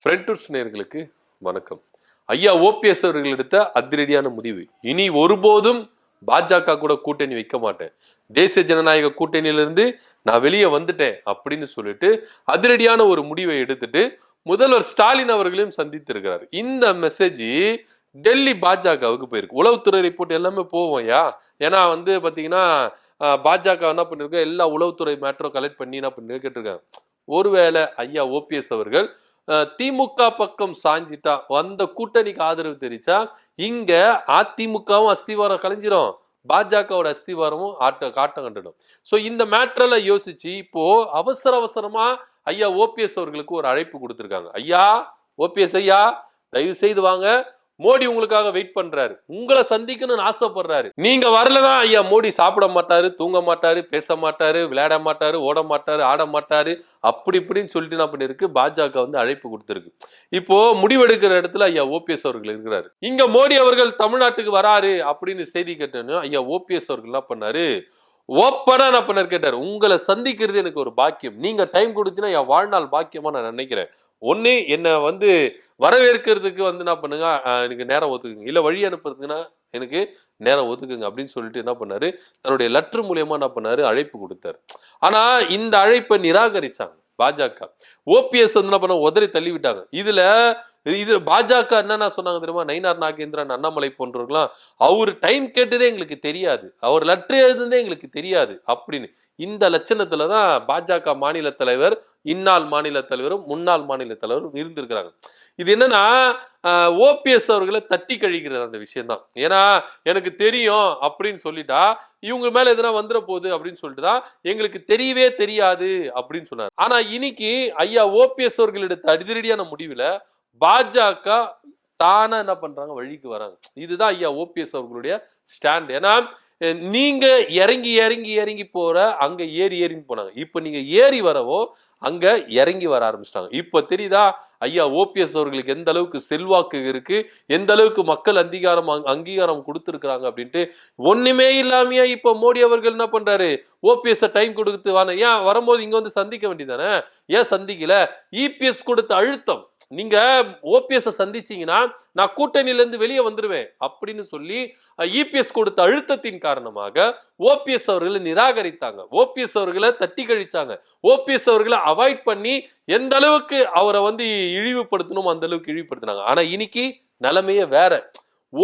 ஃப்ரெண்டூர்ஸ் நேயர்களுக்கு வணக்கம். ஐயா ஓபிஎஸ் அவர்கள் எடுத்த அதிரடியான முடிவு. இனி ஒருபோதும் பாஜக கூட கூட்டணி வைக்க மாட்டேன், தேசிய ஜனநாயக கூட்டணியிலிருந்து நான் வெளியே வந்துட்டேன் அப்படின்னு சொல்லிட்டு அதிரடியான ஒரு முடிவை எடுத்துட்டு முதல்வர் ஸ்டாலின் அவர்களையும் சந்தித்து இருக்கிறார். இந்த மெசேஜ் டெல்லி பாஜகவுக்கு போயிருக்கு. உளவுத்துறை ரிப்போர்ட் எல்லாமே போவோம்யா. ஏன்னா பாத்தீங்கன்னா பாஜக என்ன பண்ணிருக்க, எல்லா உளவுத்துறை மேட்டரும் கலெக்ட் பண்ணி என்ன பண்ணி கேட்டிருக்காங்க. ஒருவேளை ஐயா ஓபிஎஸ் அவர்கள் திமுக பக்கம் சாஞ்சிட்டா, அந்த கூட்டணிக்கு ஆதரவு தெரிவிச்சா, இங்க அதிமுகவும் அஸ்திவாரம் கலைஞ்சிரும், பாஜகவோட அஸ்திவாரமும் காட்டம் கண்டுடும். சோ இந்த மேட்டர்ல யோசிச்சு இப்போ அவசரமா ஐயா ஓபிஎஸ் அவர்களுக்கு ஒரு அழைப்பு கொடுத்திருக்காங்க. ஐயா ஓபிஎஸ் ஐயா, தயவு செய்து வாங்க, மோடி உங்களுக்காக வெயிட் பண்றாரு, உங்களை சந்திக்கணும்னு ஆசைப்படுறாரு. நீங்க வரலதான் ஐயா மோடி சாப்பிட மாட்டாரு, தூங்க மாட்டாரு, பேச மாட்டாரு, விளையாட மாட்டாரு, ஓட மாட்டாரு, ஆட மாட்டாரு, அப்படி இப்படின்னு சொல்லிட்டு என்ன பண்ணிருக்கு, பாஜக அழைப்பு கொடுத்திருக்கு. இப்போ முடிவெடுக்கிற இடத்துல ஐயா ஓபிஎஸ் அவர்கள் இருக்கிறாரு. இங்க மோடி அவர்கள் தமிழ்நாட்டுக்கு வராரு அப்படின்னு செய்தி கேட்டோம். ஐயா ஓபிஎஸ் அவர்கள் என்ன பண்ணாரு, ஓப்பனா என்ன பண்ணாரு கேட்டாரு, உங்களை சந்திக்கிறது எனக்கு ஒரு பாக்கியம், நீங்க டைம் கொடுத்தீங்கன்னா என் வாழ்நாள் பாக்கியமா நான் நினைக்கிறேன். ஒண்ணு என்ன வரவேற்கிறதுக்கு என்ன பண்ணுங்க, எனக்கு நேரம் ஒத்துக்குங்க, இல்ல வழி அனுப்புறதுக்குன்னா எனக்கு நேரம் ஒத்துக்குங்க அப்படின்னு சொல்லிட்டு என்ன பண்ணாரு, தன்னுடைய லெட்டர் மூலியமா என்ன பண்ணாரு, அழைப்பு கொடுத்தாரு. ஆனா இந்த அழைப்பை நிராகரிச்சாங்க பாஜக. ஓபிஎஸ் என்ன பண்ண, உதறி தள்ளி விட்டாங்க. இது பாஜக என்னன்னா சொன்னாங்க தெரியுமா, நயினார் நாகேந்திரன், அண்ணாமலை போன்றவர்களாம், அவரு டைம் கேட்டதே எங்களுக்கு தெரியாது, அவர் லெட்டர் எழுதுனதே எங்களுக்கு தெரியாது அப்படின்னு. இந்த லட்சணத்துலதான் பாஜக மாநில தலைவர், இந்நாள் மாநில தலைவரும் முன்னாள் மாநில தலைவரும் இருந்திருக்கிறாங்க. இது என்னன்னா ஓபிஎஸ் அவர்களை தட்டி கழிக்கிறது அந்த விஷயம் தான். ஏன்னா எனக்கு தெரியும் அப்படின்னு சொல்லிட்டா இவங்க மேல எதனா வந்துட போகுது அப்படின்னு சொல்லிட்டு தான் எங்களுக்கு தெரியவே தெரியாது அப்படின்னு சொன்னார். ஆனா இன்னைக்கு ஐயா ஓபிஎஸ் அவர்கள் எடுத்த அதிரடியான முடிவுல பாஜக தானா என்ன பண்றாங்க, வழிக்கு வராங்க. இதுதான் ஐயா ஓபிஎஸ் அவர்களுடைய ஸ்டாண்ட். ஏன்னா நீங்க இறங்கி இறங்கி இறங்கி போற, அங்க ஏறி ஏறின்னு போனாங்க, இப்ப நீங்க ஏறி வரவோ அங்க இறங்கி வர ஆரம்பிச்சிட்டாங்க. இப்ப தெரியுதா ஐயா ஓபிஎஸ் அவர்களுக்கு எந்த அளவுக்கு செல்வாக்கு இருக்கு, எந்த அளவுக்கு மக்கள் அங்கீகாரம் கொடுத்திருக்கிறாங்க அப்படின்ட்டு. ஒண்ணுமே இல்லாமையா இப்ப மோடி அவர்கள் என்ன பண்றாரு, ஓபிஎஸ் டைம் கொடுத்து வாங்க, ஏன் வரும்போது இங்க சந்திக்க வேண்டியதானே, ஏன் சந்திக்கல? இபிஎஸ் கொடுத்த அழுத்தம், நீங்க ஓபிஎஸ் சந்திச்சீங்கன்னா நான் கூட்டணியில இருந்து வெளியே வந்துருவேன் அப்படின்னு சொல்லி இபிஎஸ் கொடுத்த அழுத்தத்தின் காரணமாக ஓபிஎஸ் அவர்களை நிராகரித்தாங்க, ஓபிஎஸ் அவர்களை தட்டி கழிச்சாங்க, ஓபிஎஸ் அவர்களை அவாய்ட் பண்ணி எந்த அளவுக்கு அவரை இழிவுபடுத்தணும் அந்த அளவுக்கு இழிவுபடுத்தினாங்க. ஆனா இன்னைக்கு நிலைமையே வேற.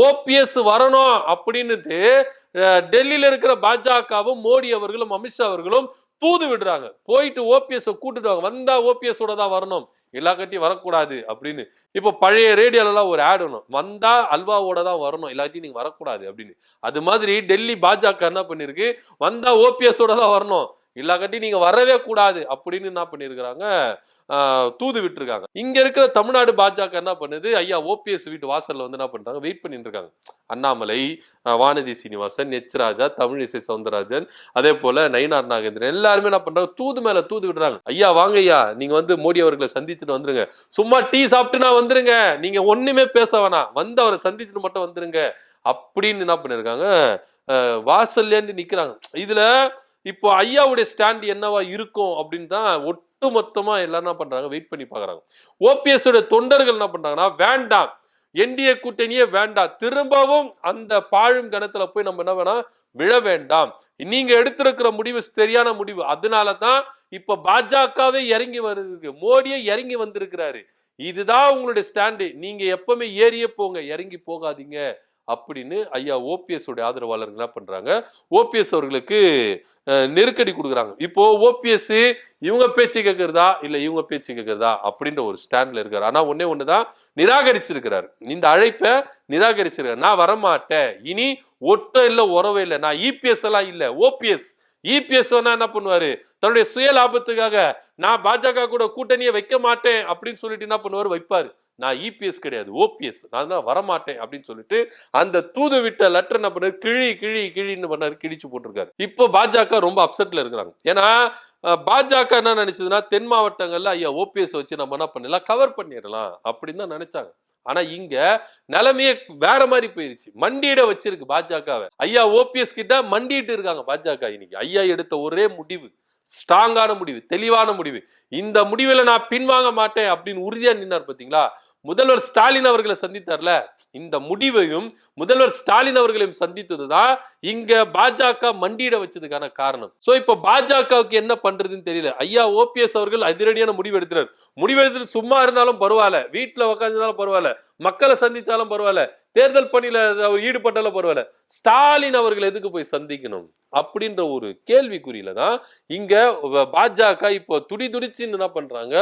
ஓபிஎஸ் வரணும் அப்படின்னுட்டு டெல்லியில இருக்கிற பாஜகவும் மோடி அவர்களும் அமித்ஷா அவர்களும் தூது விடுறாங்க. போயிட்டு ஓபிஎஸ் கூட்டுட்டு வாங்க, வந்தா ஓபிஎஸ் ஓட தான் வரணும், எல்லா கட்டியும் வரக்கூடாது அப்படின்னு. இப்ப பழைய ரேடியோல எல்லாம் ஒரு ஆட் ஒண்ணும், வந்தா அல்வாவோட தான் வரணும், எல்லாத்தையும் நீங்க வரக்கூடாது அப்படின்னு. அது மாதிரி டெல்லி பாஜக என்ன பண்ணிருக்கு, வந்தா ஓபிஎஸ் ஓட தான் வரணும், எல்லா கட்டியும் நீங்க வரவே கூடாது அப்படின்னு என்ன பண்ணிருக்கிறாங்க, தூது விட்டுருக்காங்க. இங்க இருக்கிற தமிழ்நாடு பாஜக என்ன பண்ணுது, ஐயா ஓபிஎஸ் வீட்டு வாசல்ல என்ன பண்றாங்க, வெயிட் பண்ணிட்டு இருக்காங்க. அண்ணாமலை, வானதி சீனிவாசன், எச் ராஜா, தமிழிசை சவுந்தரராஜன், அதே போல நயினார் நாகேந்திரன் எல்லாருமே என்ன பண்றாங்க, தூது மேல தூது விடுறாங்க. ஐயா வாங்க ஐயா, நீங்க மோடி அவர்களை சந்திச்சுட்டு வந்துருங்க, சும்மா டீ சாப்பிட்டுனா வந்துருங்க, நீங்க ஒண்ணுமே பேச வேணாம், அவரை சந்திச்சுட்டு மட்டும் வந்துருங்க அப்படின்னு என்ன பண்ணிருக்காங்க, வாசல்லேன்னு நிக்கிறாங்க. இதுல இப்போ ஐயாவுடைய ஸ்டாண்ட் என்னவா இருக்கும் அப்படின்னு தான் ஒட்டுமொத்தமா எல்லாரும் என்ன பண்றாங்க, வெயிட் பண்ணி பாக்குறாங்க. ஓபிஎஸ் தொண்டர்கள் என்ன பண்றாங்கன்னா, வேண்டாம் என்டிஏ கூட்டணியே வேண்டாம், திரும்பவும் அந்த பாழும் கணத்துல போய் நம்ம என்ன வேணா விழ வேண்டாம், நீங்க எடுத்திருக்கிற முடிவு சரியான முடிவு, அதனாலதான் இப்ப பாஜகவே இறங்கி வருது, மோடியே இறங்கி வந்திருக்கிறாரு, இதுதான் உங்களுடைய ஸ்டாண்டு, நீங்க எப்பவுமே ஏறியே போங்க, இறங்கி போகாதீங்க அப்படின்னு ஐயா ஓபிஎஸ் உடைய ஆதரவாளர்கள் என்ன பண்றாங்க, ஓபிஎஸ் அவர்களுக்கு நெருக்கடி கொடுக்குறாங்க. இப்போ ஓபிஎஸ் இவங்க பேச்சு கேட்கறதா இல்ல இவங்க பேச்சு கேட்கறதா அப்படின்ற ஒரு ஸ்டாண்ட்ல இருக்காரு. ஆனா ஒண்ணுதான் நிராகரிச்சிருக்கிறார், இந்த அழைப்பை நிராகரிச்சிருக்காரு. நான் வரமாட்டேன், இனி ஒட்டம் இல்ல உறவே இல்லை, நான் இபிஎஸ் எல்லாம் இல்ல, ஓபிஎஸ். இபிஎஸ் என்ன பண்ணுவாரு, தன்னுடைய சுய லாபத்துக்காக நான் பாஜக கூட கூட்டணியை வைக்க மாட்டேன் அப்படின்னு சொல்லிட்டு என்ன பண்ணுவாரு, வைப்பாரு. நான் இபிஎஸ் கிடையாது, ஓபிஎஸ், நான் வரமாட்டேன் அப்படின்னு சொல்லிட்டு அந்த தூது விட்ட லெட்டர் என்ன பண்ணாரு, கிழின்னு பண்ணாரு, கிழிச்சு போட்டிருக்காரு. இப்போ பாஜக ரொம்ப அப்செட்ல இருக்கிறாங்க. ஏன்னா பாஜக என்ன நினைச்சதுன்னா, தென் மாவட்டங்கள்ல ஐயா ஓபிஎஸ் வச்சு நம்ம என்ன பண்ணலாம், கவர் பண்ணிடலாம் அப்படின்னு தான் நினைச்சாங்க. ஆனா இங்க நிலைமையே வேற மாதிரி போயிருச்சு, மண்டியிட வச்சிருக்கு பாஜக. ஐயா ஓபிஎஸ் கிட்ட மண்டிட்டு இருக்காங்க பாஜக. இன்னைக்கு ஐயா எடுத்த ஒரே முடிவு, ஸ்ட்ராங்கான முடிவு, தெளிவான முடிவு. இந்த முடிவுல நான் பின்வாங்க மாட்டேன் அப்படின்னு உறுதியா நின்னார் பாத்தீங்களா? முதல்வர் ஸ்டாலின் அவர்களை சந்தித்தார்ல, இந்த முடிவையும் முதல்வர் ஸ்டாலின் அவர்களையும் சந்தித்ததுதான் இங்க பாஜக மண்டியிட வச்சதுக்கான காரணம். சோ இப்ப பாஜகவுக்கு என்ன பண்றதுன்னு தெரியல. ஐயா ஓபிஎஸ் அவர்கள் அதிரடியான முடிவு எடுத்துறாரு. முடிவு எடுத்துட்டு சும்மா இருந்தாலும் பரவாயில்ல, வீட்டுல உட்காந்துருந்தாலும் பரவாயில்ல, மக்களை சந்திச்சாலும் பரவாயில்ல, தேர்தல் பணியில ஈடுபட்டாலும் பரவாயில்ல, ஸ்டாலின் அவர்கள் எதுக்கு போய் சந்திக்கணும் அப்படின்ற ஒரு கேள்விக்குறியில தான் இங்க பாஜக இப்போ துடிச்சு என்ன பண்றாங்க,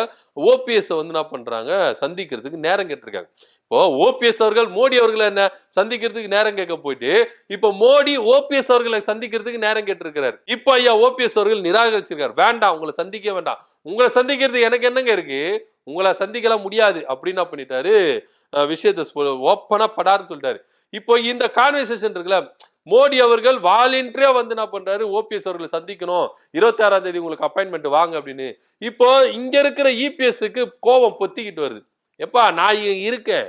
ஓபிஎஸ் என்ன பண்றாங்க, சந்திக்கிறதுக்கு நேரம் கேட்டிருக்காங்க. இப்போ ஓபிஎஸ் அவர்கள் மோடி அவர்களை என்ன சந்திக்கிறதுக்கு நேரம் கேட்க போயிட்டு இப்ப மோடி ஓபிஎஸ் அவர்களை சந்திக்கிறதுக்கு நேரம் கேட்டிருக்கிறார். இப்ப ஐயா ஓபிஎஸ் அவர்கள் நிராகரிச்சிருக்காரு. வேண்டாம், உங்களை சந்திக்க வேண்டாம், உங்களை சந்திக்கிறது எனக்கு என்னங்க இருக்கு, உங்களை சந்திக்கலாம் முடியாது அப்படின்னு பண்ணிட்டாரு. விஷயத்தை ஓப்பனா படாருன்னு சொல்லிட்டாரு. இப்போ இந்த கான்வர்சேஷன் இருக்குல்ல, மோடி அவர்கள் வாலண்டரியா என்ன பண்றாரு, ஓபிஎஸ் அவர்களை சந்திக்கணும், 26ஆம் தேதி உங்களுக்கு அப்பாயின்மெண்ட் வாங்க அப்படின்னு. இப்போ இங்க இருக்கிற இபிஎஸ்க்கு கோபம் பொத்திக்கிட்டு வருது. எப்பா நான் இங்க இருக்கேன்,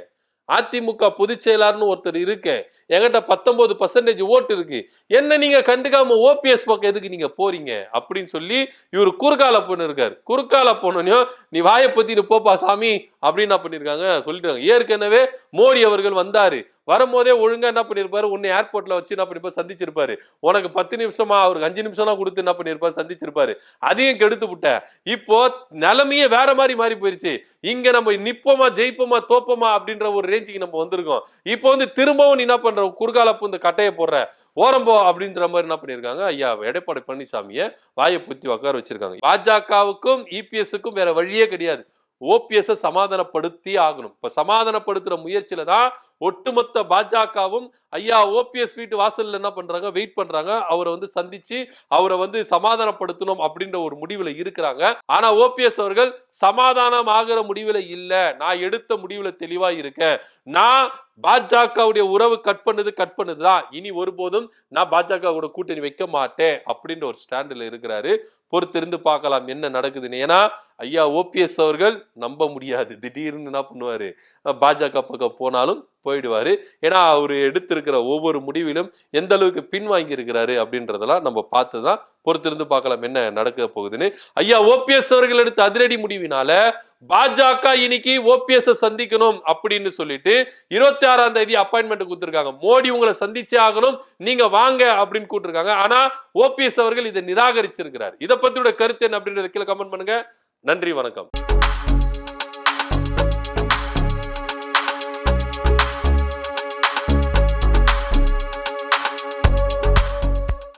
அதிமுக பொதுச் செயலாளர்னு ஒருத்தர் இருக்கேன், என்கிட்ட 19% ஓட்டு இருக்கு, என்ன நீங்க கண்டுக்காம ஓபிஎஸ் பக்கம் எதுக்கு நீங்க போறீங்க அப்படின்னு சொல்லி இவரு குறுக்கால பொண்ணு இருக்காரு. குறுக்கால பொண்ணையும் நீ வாயை பத்திட்டு போப்பா சாமி அப்படின்னு பண்ணிருக்காங்க, சொல்லிட்டாங்க. ஏற்கனவே மோடி அவர்கள் வந்தாரு, வரும்போதே ஒழுங்கா என்ன பண்ணிருப்பாரு, உன்னை ஏர்போர்ட்ல வச்சு என்ன பண்ணிருப்பாரு, சந்திச்சிருப்பாரு. உனக்கு 10 நிமிஷமா அவருக்கு 5 நிமிஷம் கொடுத்து என்ன பண்ணிருப்பாரு, சந்திச்சிருப்பாரு. அதையும் கெடுத்து விட்ட. இப்போ நிலைமையே வேற மாதிரி மாறி போயிருச்சு. இங்க நம்ம நிப்போமா ஜெயிப்போமா தோப்போமா அப்படின்ற ஒரு ரேஞ்சுக்கு நம்ம வந்திருக்கோம். இப்போ திரும்பவும் நீ என்ன பண்ற, குறுகாலப்பு இந்த கட்டையை போடுற, ஓரம்போ அப்படின்ற மாதிரி என்ன பண்ணிருக்காங்க, ஐயா எடப்பாடி பழனிசாமியை வாயை புத்தி உட்கார வச்சிருக்காங்க. பாஜகவுக்கும் இபிஎஸ்க்கும் வேற வழியே கிடையாது. ஓபிஎஸ் சமாதானப்படுத்தி ஆகணும். இப்ப சமாதானப்படுத்துற முயற்சியில தான் ஒட்டுமொத்த பாஜகவும் ஐயா ஓபிஎஸ் வீட்டு வாசல்ல என்ன பண்றாங்க, வெயிட் பண்றாங்க, அவரை சந்திச்சு அவரை சமாதானப்படுத்தணும் அப்படின்ற ஒரு முடிவுல இருக்கிறாங்க. ஆனா ஓபிஎஸ் அவர்கள் சமாதானம் ஆகிற முடிவுல இல்ல, நான் எடுத்த முடிவுல தெளிவா இருக்கேன், நான் பாஜகவுடைய உறவு கட் பண்ணுதுதான், இனி ஒருபோதும் நான் பாஜக கூட கூட்டணி வைக்க மாட்டேன் அப்படின்ற ஒரு ஸ்டாண்டில் இருக்கிறாரு. பொறுத்திருந்து பார்க்கலாம் என்ன நடக்குதுன்னு. ஏன்னா ஐயா ஓபிஎஸ் அவர்கள் நம்ப முடியாது, திடீர்னு என்ன பண்ணுவாரு, பாஜக பக்கம் போனாலும் போயிடுவாரு. ஏன்னா அவரு எடுத்திருக்கிற ஒவ்வொரு முடிவிலும் எந்த அளவுக்கு பின்வாங்கி இருக்கிறாரு அப்படின்றதெல்லாம் நம்ம பார்த்துதான் பொறுத்திருந்து பார்க்கலாம் என்ன நடக்க போகுதுன்னு. ஐயா ஓபிஎஸ் அவர்கள் எடுத்த அதிரடி முடிவினால பாஜக இன்னைக்கு ஓபிஎஸ் சந்திக்கணும் அப்படின்னு சொல்லிட்டு 26ஆம் தேதி அப்பாயின்மெண்ட் கொடுத்திருக்காங்க. மோடி உங்களை சந்திச்சே ஆகணும், நீங்க வாங்க அப்படின்னு கூட்டிருக்காங்க. ஆனா ஓபிஎஸ் அவர்கள் இதை நிராகரிச்சிருக்கிறார். இதை பத்தியோட கருத்து என்ன அப்படின்றத கீழே கமெண்ட் பண்ணுங்க. நன்றி, வணக்கம்.